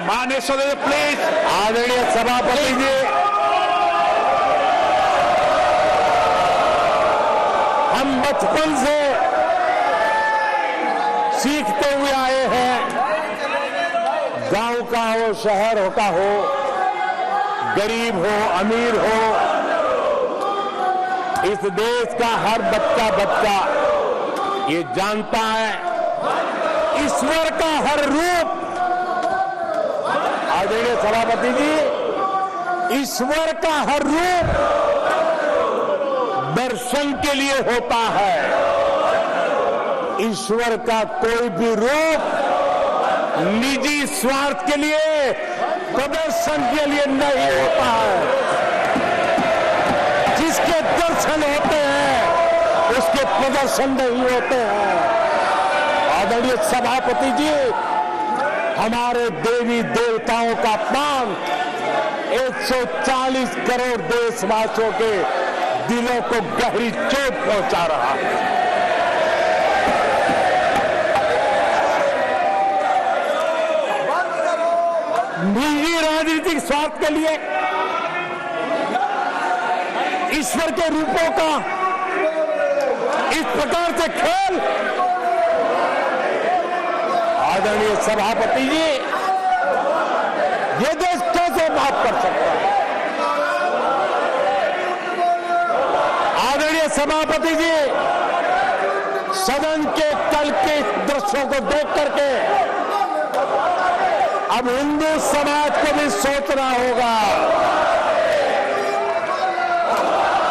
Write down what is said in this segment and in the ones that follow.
माननीय सदस्य प्लीज। आदरणीय सभापति जी, हम बचपन से सीखते हुए आए हैं, गांव का हो शहर का हो, गरीब हो अमीर हो, इस देश का हर बच्चा ये जानता है ईश्वर का हर रूप, आदरणीय सभापति जी, ईश्वर का हर रूप दर्शन के लिए होता है। ईश्वर का कोई भी रूप निजी स्वार्थ के लिए, प्रदर्शन के लिए नहीं होता है। जिसके दर्शन होते हैं उसके प्रदर्शन नहीं होते हैं। आदरणीय सभापति जी, हमारे देवी देवताओं का अपमान 140 करोड़ देशवासियों के दिलों को गहरी चोट पहुंचा रहा है। निजी राजनीतिक स्वार्थ के लिए ईश्वर के रूपों का इस प्रकार से खेल, आदरणीय सभापति जी, ये देश कैसे माफ कर सकता है? आदरणीय सभापति जी, सदन के कल के दृश्यों को देख करके अब हिंदू समाज को भी सोचना होगा,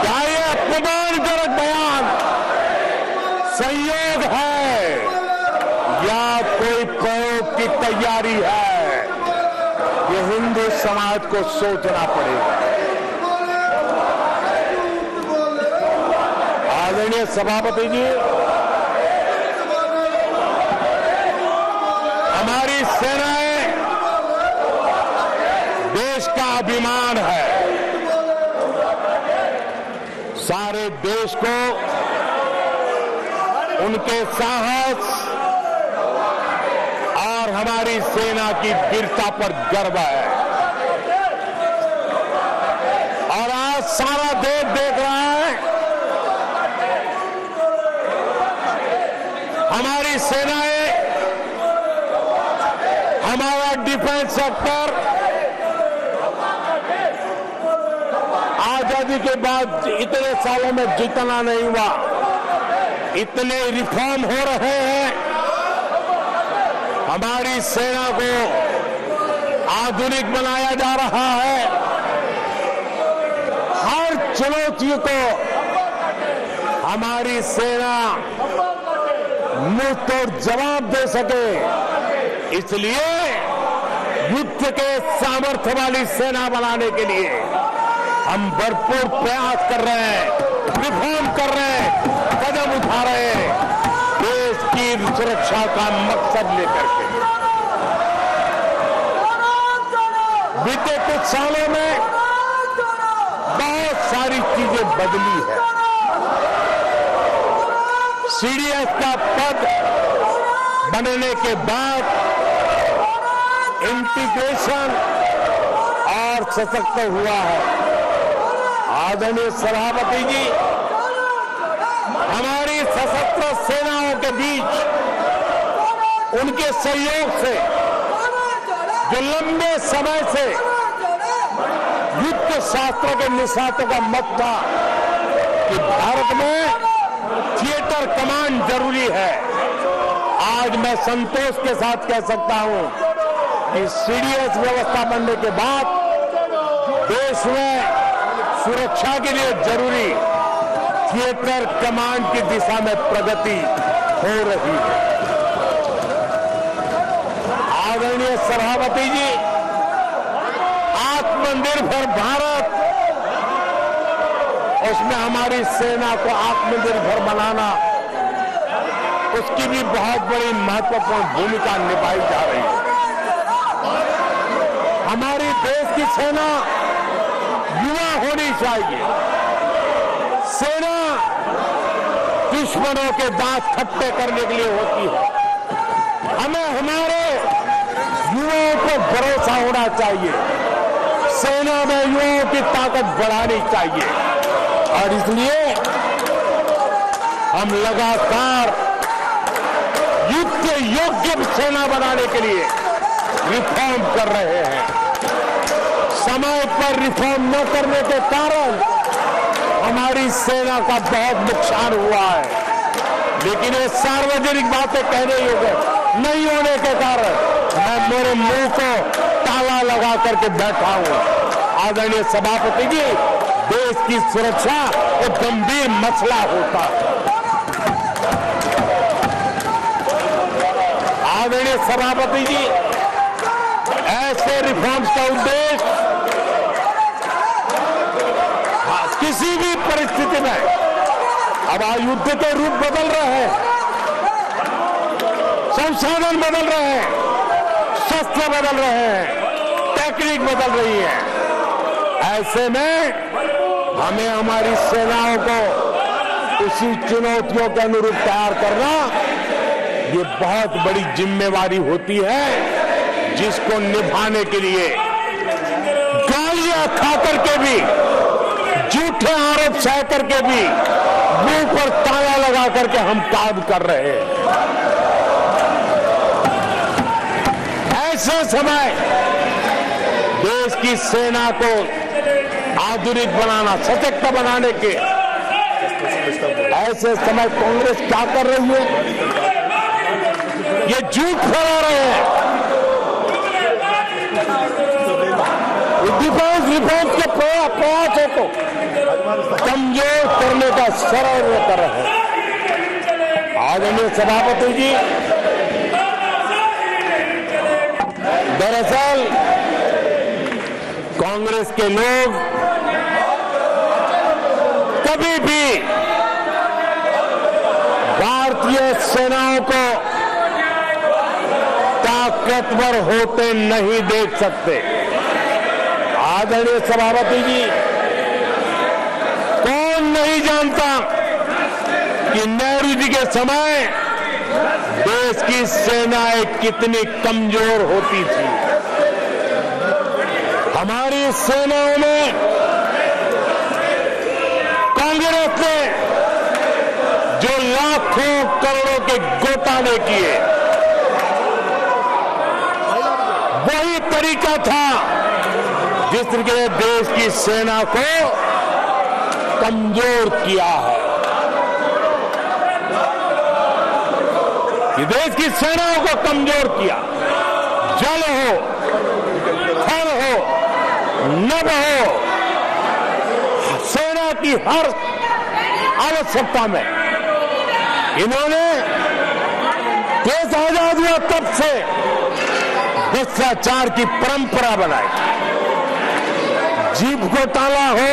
क्या ये अपमानजनक बयान संयोग है या कोई प्रयोग की तैयारी है? ये हिंदू समाज को सोचना पड़ेगा। आदरणीय सभापति जी, हमारी सेनाएं देश का अभिमान है। सारे देश को उनके साहस और हमारी सेना की वीरता पर गर्व है। और आज सारा देश देख रहा है हमारी सेनाएं, हमारा डिफेंस सेक्टर आजादी के बाद इतने सालों में जितना नहीं हुआ, इतने रिफॉर्म हो रहे हैं। हमारी सेना को आधुनिक बनाया जा रहा है। हर चुनौती को हमारी सेना मुंह तोड़ जवाब दे सके, इसलिए युद्ध के सामर्थ्य वाली सेना बनाने के लिए हम भरपूर प्रयास कर रहे हैं, रिफॉर्म कर रहे हैं, कदम उठा रहे हैं, देश की सुरक्षा का मकसद लेकर के। बीते कुछ सालों में बहुत सारी चीजें बदली है। सीडीएस का पद बनने के बाद इंटीग्रेशन और सशक्त हुआ है। आदरणीय सभापति जी, हमारी सशस्त्र सेनाओं के बीच उनके सहयोग से जो लंबे समय से युद्ध शास्त्रों के निष्णातों का मत था कि भारत में थिएटर कमांड जरूरी है, आज मैं संतोष के साथ कह सकता हूं कि सीडीएस व्यवस्था बनने के बाद देश में सुरक्षा के लिए जरूरी थिएटर कमांड की दिशा में प्रगति हो रही है। आदरणीय सभापति जी, आत्मनिर्भर भारत, उसमें हमारी सेना को आत्मनिर्भर बनाना, उसकी भी बहुत बड़ी महत्वपूर्ण भूमिका निभाई जा रही है। हमारी देश की सेना युवा होनी चाहिए। सेना दुश्मनों के दांत खट्टे करने के लिए होती है। हमें हमारे युवाओं को भरोसा होना चाहिए। सेना में युवाओं की ताकत बढ़ानी चाहिए और इसलिए हम लगातार युद्ध योग्य सेना बनाने के लिए रिफॉर्म कर रहे हैं। समय पर रिफॉर्म न करने के कारण हमारी सेना का बहुत नुकसान हुआ है, लेकिन ये सार्वजनिक बातें कहने योग्य नहीं होने के कारण मैं मेरे मुंह को ताला लगा करके बैठा हूं। आदरणीय सभापति जी, देश की सुरक्षा एक गंभीर मसला होता है। आदरणीय सभापति जी, ऐसे रिफॉर्म्स का उद्देश्य किसी भी परिस्थिति में, अब युद्ध के रूप बदल रहे हैं, संसाधन बदल रहे हैं, शस्त्र बदल रहे हैं, टेक्निक बदल रही है, ऐसे में हमें हमारी सेनाओं को उसी चुनौतियों के अनुरूप तैयार करना ये बहुत बड़ी जिम्मेवारी होती है, जिसको निभाने के लिए गालियां खा करके भी, झूठे आरोप सह करके भी, मुंह पर ताला लगा करके हम काम कर रहे हैं। ऐसे समय देश की सेना को आधुनिक बनाना, सशक्त बनाने के ऐसे समय कांग्रेस क्या कर रही है? ये झूठ फैला रहे हैं। डिफेंस रिफॉर्म के प्रयासों को कमजोर करने का षड्यंत्र कर रहे हैं। आदरणीय सभापति जी, दरअसल कांग्रेस के लोग कभी भी भारतीय सेनाओं को ताकतवर होते नहीं देख सकते। आदरणीय सभापति जी, कौन नहीं जानता कि नेहरू जी के समय देश की सेनाएं कितनी कमजोर होती थी। हमारी सेनाओं में कांग्रेस ने जो लाखों करोड़ों के घोटाले किए, वही तरीका था जिस तरीके से देश की सेना को कमजोर किया है। ये देश की सेनाओं को कमजोर किया। जल हो, थल हो, नभ हो, सेना की हर आवश्यकता में इन्होंने देश आजाद हुआ तब से भ्रष्टाचार की परंपरा बनाई। जीप घोटाला हो,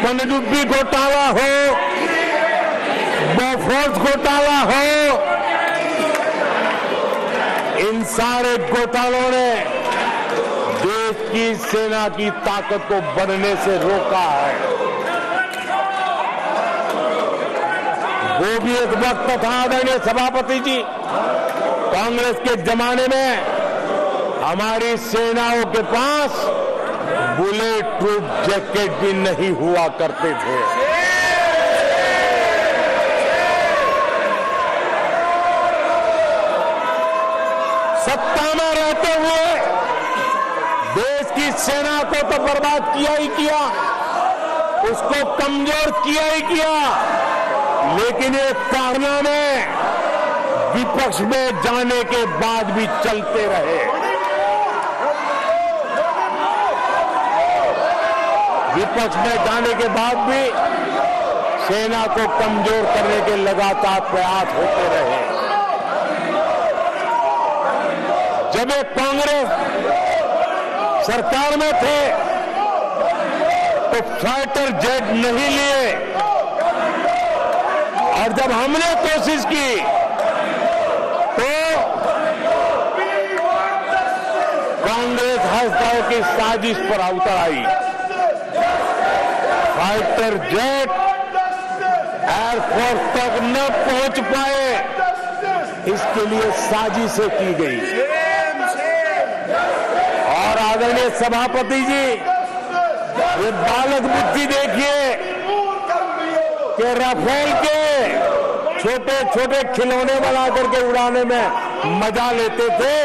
पनडुब्बी घोटाला हो, बोफोर्स घोटाला हो, इन सारे घोटालों ने देश की सेना की ताकत को बढ़ने से रोका है। वो भी एक वक्त था आदरणीय सभापति जी, कांग्रेस के जमाने में हमारी सेनाओं के पास बुलेट प्रूफ जैकेट भी नहीं हुआ करते थे। सत्ता में रहते हुए देश की सेना को तो बर्बाद किया ही किया, उसको कमजोर किया ही किया, लेकिन ये कारनामे विपक्ष में जाने के बाद भी चलते रहे। विपक्ष में जाने के बाद भी सेना को कमजोर करने के लगातार प्रयास होते रहे। जब ये कांग्रेस सरकार में थे तो फाइटर जेट नहीं लिए, और जब हमने कोशिश की तो कांग्रेस हस्ताओं की साजिश पर उतर आई। फाइटर जेट एयरफोर्स तक न पहुंच पाए, इसके लिए साजिशें की गई। आदरणीय सभापति जी, ये बालक बुद्धि देखिए कि राफेल के छोटे छोटे खिलौने बना करके उड़ाने में मजा लेते थे,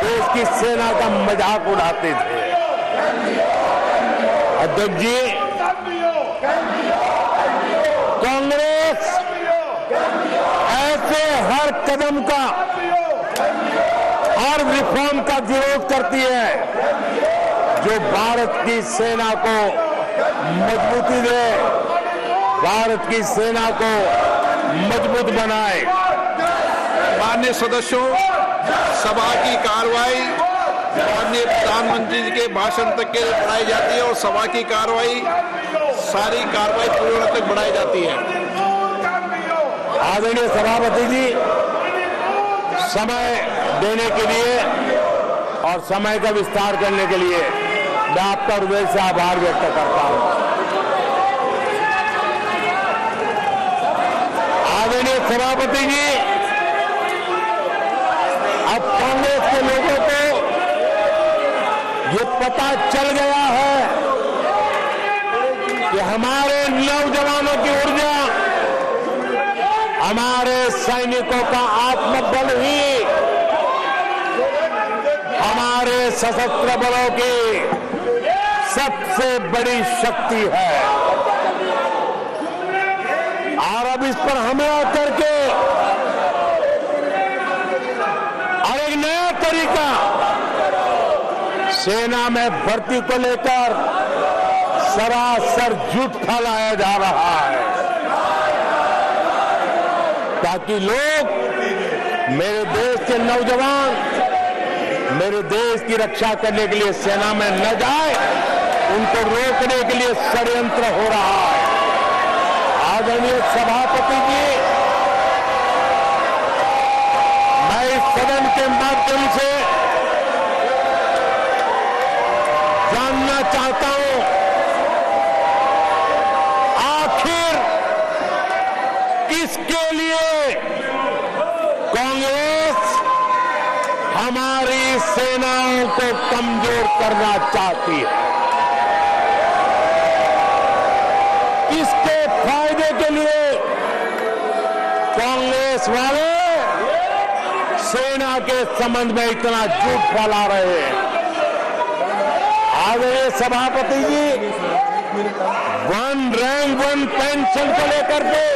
देश की सेना का मजाक उड़ाते थे। अध्यक्ष जी, कांग्रेस ऐसे हर कदम का, हर रिफॉर्म का विरोध करती है जो भारत की सेना को मजबूती दे, भारत की सेना को मजबूत बनाए। माननीय सदस्यों, सभा की कार्रवाई माननीय प्रधानमंत्री जी के भाषण तक के लिए बढ़ाई जाती है और सभा की कार्रवाई सारी कार्रवाई पूरी होने तक बढ़ाई जाती है। आदरणीय सभापति जी, समय देने के लिए और समय का विस्तार करने के लिए मैं आपका हृदय से आभार व्यक्त करता हूं। आदरणीय सभापति जी, अब कांग्रेस के लोगों को ये पता चल गया है कि हमारे नौजवानों की ऊर्जा, हमारे सैनिकों का आत्मबल ही हमारे सशस्त्र बलों की सबसे बड़ी शक्ति है। और अब इस पर हमला करके और एक नया तरीका सेना में भर्ती को लेकर सरासर झूठ फैलाया जा रहा है ताकि लोग, मेरे देश के नौजवान मेरे देश की रक्षा करने के लिए सेना में न जाए, उनको रोकने के लिए षड्यंत्र हो रहा है। आदरणीय सभापति जी, मैं इस सदन के माध्यम से जानना चाहता हूं, आखिर किसके लिए कांग्रेस हमारी सेनाओं को कमजोर करना चाहती है? किसके फायदे के लिए कांग्रेस वाले सेना के संबंध में इतना झूठ फैला रहे हैं? आदरणीय सभापति जी, वन रैंक वन पेंशन को लेकर के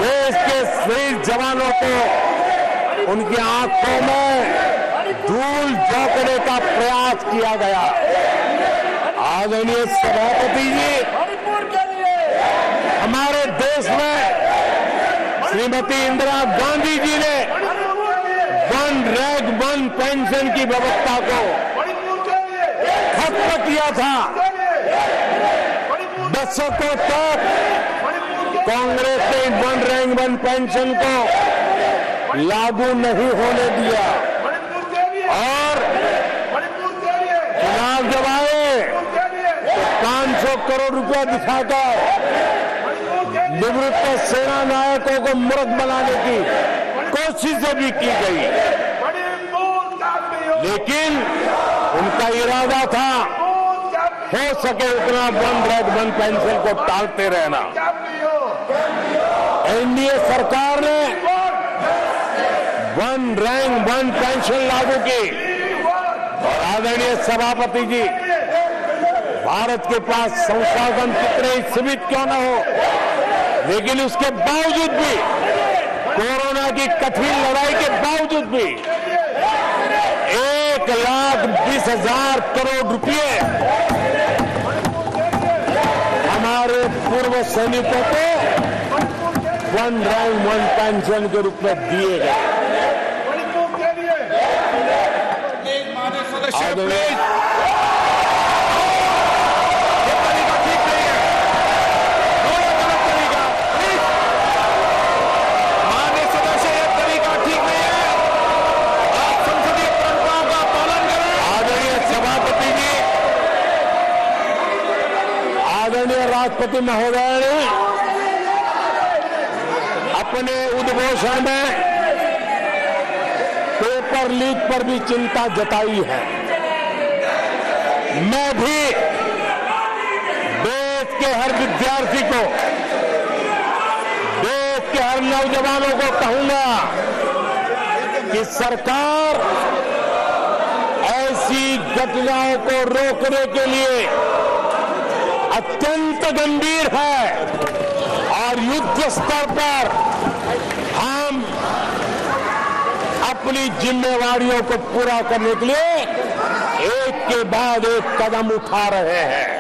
देश के शहीद जवानों को उनकी आंखों में धूल झोंकने का प्रयास किया गया। आदरणीय सभापति जी, हमारे देश में श्रीमती इंदिरा गांधी जी ने वन रैंक वन पेंशन की व्यवस्था को खत्म किया था। दशकों तक कांग्रेस ने वन रैंक वन पेंशन को लागू नहीं होने दिया और चुनाव जब आए तो 500 करोड़ रुपया दिखाकर निवृत्त सेना नायकों को मूर्ख बनाने की कोशिशें भी की गई, लेकिन उनका इरादा था हो सके उतना वन रैंक वन पेंशन को टालते रहना। एनडीए सरकार ने वन रैंक वन पेंशन लागू की और आदरणीय सभापति जी, भारत के पास संसाधन कितने ही सीमित क्यों न हो, लेकिन उसके बावजूद भी, कोरोना की कठिन लड़ाई के बावजूद भी 1,20,000 करोड़ रुपए हमारे पूर्व सैनिकों को वन रैंक वन पेंशन के रूप में दिए गए। आदरणीय राष्ट्रपति महोदय ने अपने उद्घोषण में पेपर लीक पर भी चिंता जताई है। मैं भी देश के हर विद्यार्थी को, देश के हर नौजवानों को कहूंगा कि सरकार ऐसी घटनाओं को रोकने के लिए अत्यंत गंभीर है और युद्ध स्तर पर हम अपनी जिम्मेवारियों को पूरा करने के लिए एक के बाद एक कदम उठा रहे हैं।